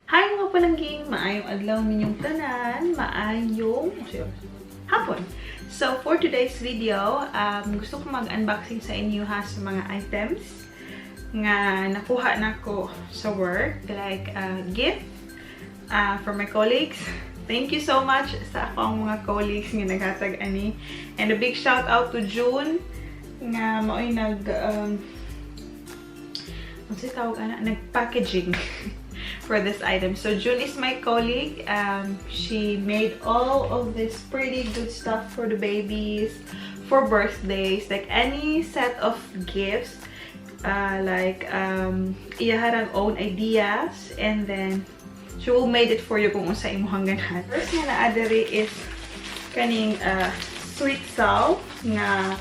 Hi mga palangging! Maayong adlaw ninyong tanan, maayong hapon. So for today's video, gusto ko mag-unboxing sa inyo ha sa mga items nga nakuha nako sa work, like gift for my colleagues. Thank you so much sa akong mga colleagues nga naghatag ani. And a big shout out to June nga mao'y nag-packaging for this item. So June is my colleague. She made all of this pretty good stuff for the babies, for birthdays, like any set of gifts. Iya harang own ideas, and then she will made it for you kung unsa imong ganahan. First nga naa diri is kaning sweet salve nga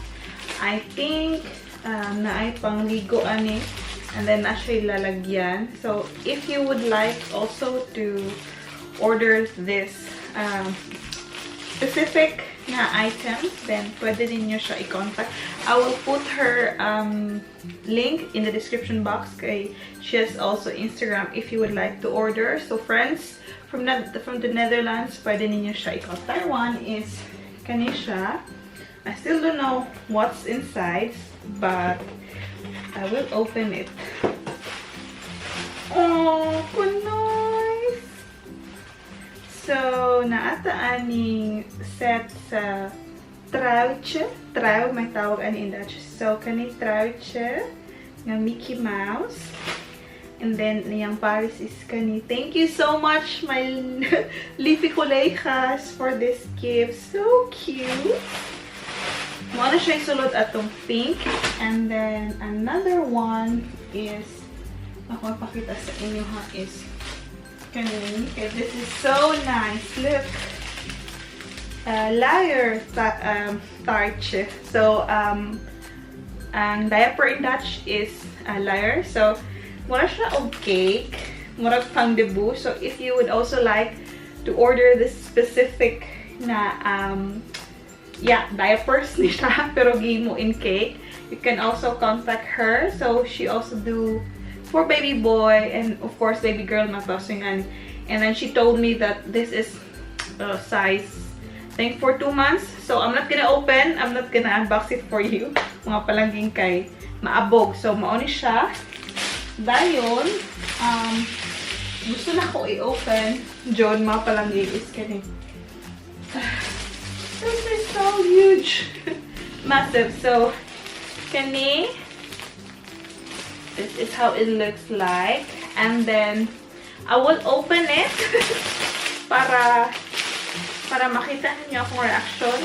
I think na ay pangligo ani. And then, actually, lalagyan. So, if you would like also to order this specific na item, then pwede ninyo siya i-contact. I will put her link in the description box. Okay? She has also Instagram if you would like to order. So, friends from the Netherlands, pwede ninyo siya i-contact. One is kanisha. I still don't know what's inside, but I will open it. Oh, nice! So, naata aning set sa trouwtje. Trouw, may tawag ani in Dutch. So, kani trouwtje nga Mickey Mouse. And then, niyang Paris is kani. Thank you so much, my leafy collegas, for this gift. So cute! Muna siya isulod atong pink. And then, another one is, ako ipakita sa inyo ha, is kanin. Okay, this is so nice. Look! Liar tartje. So, ang diaper in Dutch is liar. So, mura siya og cake. Mura pang debut. So, if you would also like to order this specific na diapers ni siya, pero gimo in cake. You can also contact her. So, she also do for baby boy and of course baby girl matasingan. And then she told me that this is size, I think for 2 months. So, I'm not gonna open. I'm not gonna unbox it for you. Mga palangging kay maabog. So, mauni siya. Dayon, gusto na ko i-open. John, mga palangging is kani. This is so huge. Massive. So, kani. This is how it looks like. And then, I will open it para makita niyo akong reaction.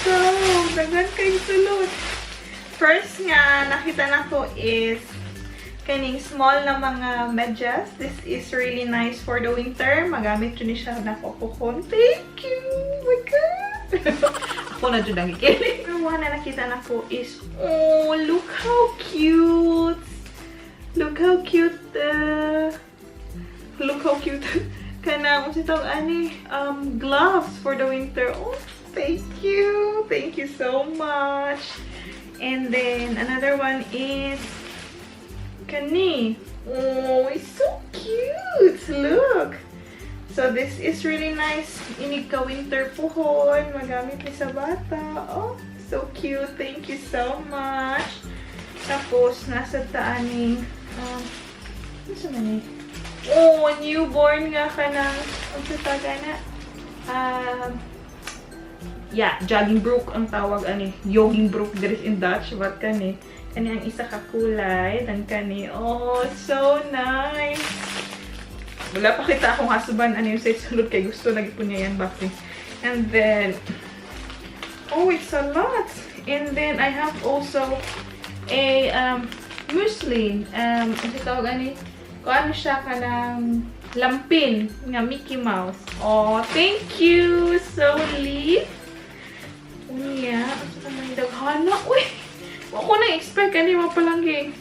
So, dagan kayo sulod. First nga, nakita na ko is kaning small na mga medyas. This is really nice for the winter. Magamit yun siya na kokokon. Thank you! Oh my God! Ako na dyan ang ikilig. Number one na nakita na ko is, oh, look how cute! Look how cute! Look how cute! Kanang, gloves for the winter. Oh, thank you! Thank you so much! And then, another one is kani. Oh, it's so cute! Look! So, this is really nice. Inig ka winter puhon. Magamit ni sa bata. Oh, so cute. Thank you so much. Tapos, nasa taaning, nasa man eh? Oh, newborn nga ka ng, ang sataga na, jogging brook ang tawag ani, jogging brook there is in Dutch, but kani ang isa ka kulay, dan kani, oh, so nice. Wala pa kita akong hasuban ano yung sa sulod kay gusto nagipon niya yan bakit. And then, oh, it's a lot. And then I have also a muslin, ano tawag ani, kung ano siya ka ng lampin nga Mickey Mouse. Oh, thank you, so lief. Niya, asa ka may daghana. Uy! Ako na-expect kanina palangging.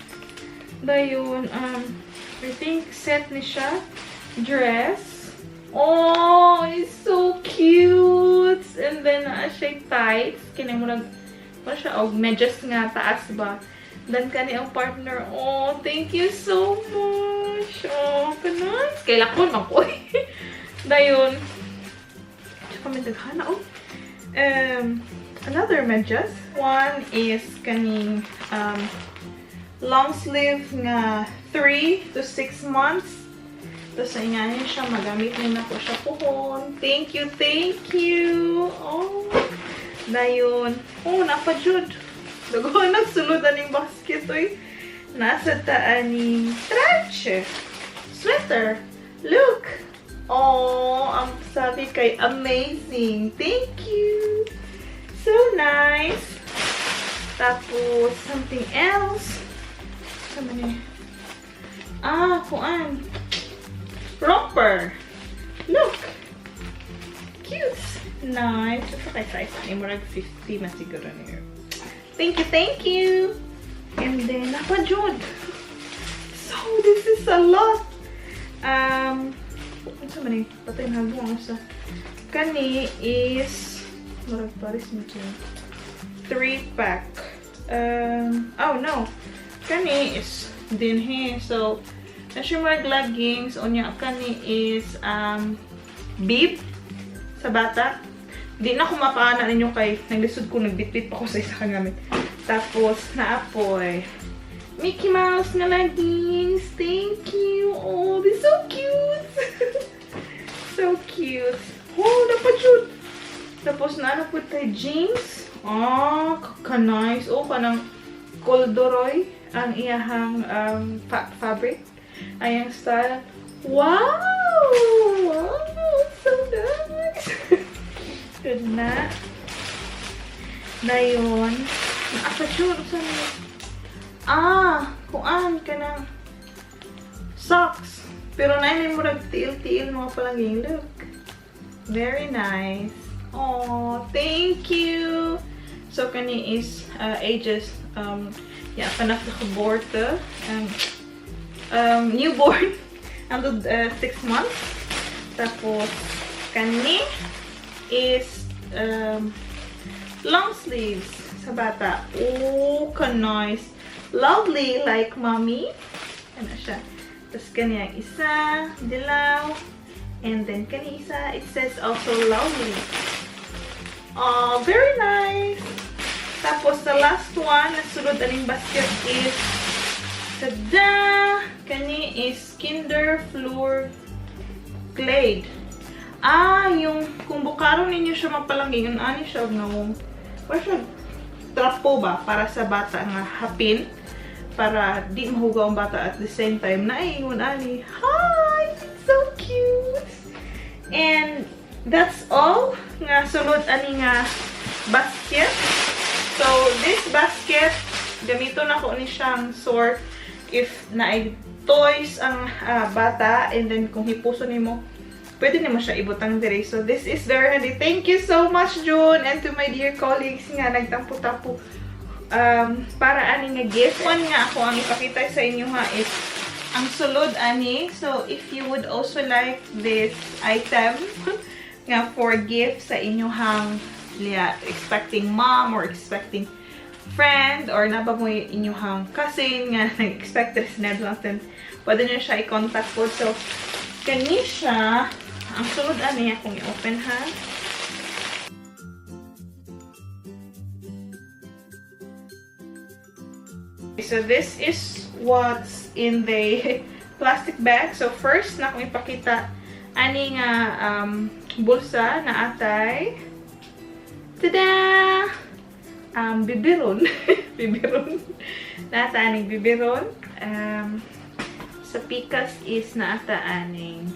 Dayon, I think set ni siya. Dress. Oh, it's so cute! And then, siya tights. Kaya mo nag... Ano siya? Oh, medyas nga, taas ba? Then, kani ang partner. Oh, thank you so much! Oh, kanas! Kailan ko naman ko eh. Dayon. Tsaka may daghana. Oh. Another medyas. One is kaning long sleeve nga 3 to 6 months. Tapos sa inganin siya, magamit na ko siya pohon. Thank you, thank you. Oh, dayon. Oh, napadjud. Dagohan nagsulod aning basket oy. Nasa taan ni trache. Sweater. Look. Oh, ang sabi kay amazing. Thank you. So nice. Tapos something else. Sama ni. Kuan. Romper. Look. Cute. Nice. Ito kay size. Ay, murag 50 na siguro niyo. Thank you, thank you. And then, napadjud. So, this is a lot. Ano sa mani? Patay na hagong sa. Kani is, murag paris mo siya. 3-pack. Oh, no. Kani is dinhe. So, siya mga leggings, unya kani is bib sa bata. Di na ko mapaana ninyo kay naglisod ko, nagbitbit pa ko sa isa kagamit. Tapos naapoy Mickey Mouse na leggings. Thank you. Oh, this is so cute. So cute. Oh, dapat yun. Tapos na ano po tayo jeans. Ka-nice. Oh, kanang corduroy ang iyahang fabric. Ayang style. Wow! Wow! So nice! Good na. Dayon. Nakasure. Kuan ka ng socks. Pero na yun mo nag-tiil-tiil mga palaging. Look. Very nice. Oh, thank you! So, kani is ages panak nakaborte. Newborn until 6 months. Tapos, kani is long sleeves sa bata. Oh, ka-nice. Lovely like mommy. Ano siya. Tapos, kani ang isa, dilaw. And then, kani isa, it says also lovely. Oh, very nice. Tapos, the last one, nasulod aning basket is tada! Kani is Kinder Floor Glade. Yung kung bukaron ninyo siya mapalanggingan, ani siya ng para siya trapo ba para sa bata nga hapin para di mahugaw ang bata at the same time naiingon ani. Hi! So cute! And that's all nga sulod ani nga basket. So this basket gamito na ko ni siyang sort if naay toys ang bata, and then kung hipuso nimo pwede nimo siya ibutang dire. So this is very handy. Thank you so much, June, and to my dear colleagues nga nagtampo-tapo para ani nga gift. One nga ako ang ipakita sa inyo ha is ang sulod ani. So if you would also like this item nga for gift sa inyohang expecting mom or expecting friend or naba mo inyong cousin nga nag-expect this Netherlands, then pwede nyo siya i-contact po. So, kani siya. Ang sulod ani akong i-open ha. So, this is what's in the plastic bag. So, first na akong ipakita ani nga bulsa na atay. Tada! Bibiron. Bibiron. Nata aning bibiron. Sa pikas is naata aning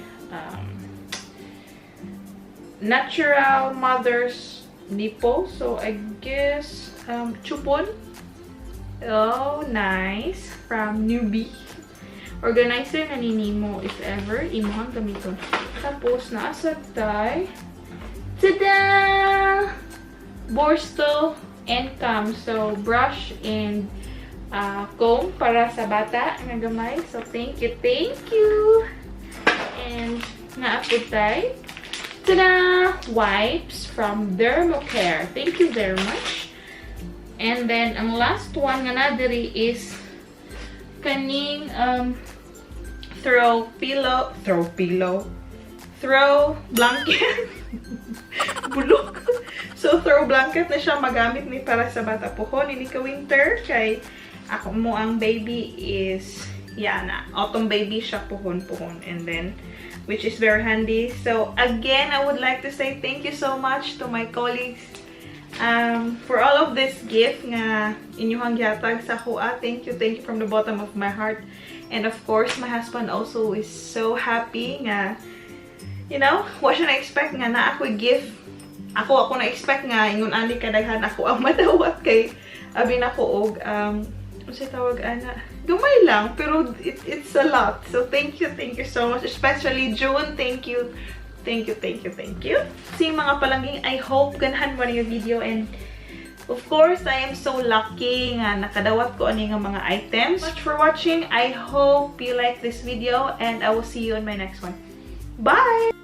natural mother's nipple. So, I guess chupon. Oh, nice. From Newbie. Organizer na ni Nemo if ever. Imuhang gamiton. Tapos, naasad tayo. Tada! Borstel and comb. So, brush and comb para sa bata nga gamay. So, thank you, thank you. And, nga putay. Tada! Wipes from Dermocare. Thank you very much. And then, ang last one nga na diri is kaning throw blanket. Bulok. So, throw blanket na siya magamit ni para sa bata pohon. Ini ka winter. Kay ako mo ang baby is yana. Autumn baby siya pohon. And then, which is very handy. So, again, I would like to say thank you so much to my colleagues for all of this gift nga inyong gihatag sa kuha. Thank you from the bottom of my heart. And of course, my husband also is so happy nga, you know, what should I expect nga na ako gift. Ako na-expect nga, ingon ani kadaghan ako ang madawat kay abin ako og, ano siya tawag, ana, gamay lang, pero it's a lot. So, thank you so much. Especially June, thank you. See mga palangging, I hope ganahan mo yung video. And, of course, I am so lucky nga nakadawat ko ani nga mga items. Thank you so much for watching. I hope you like this video and I will see you in my next one. Bye!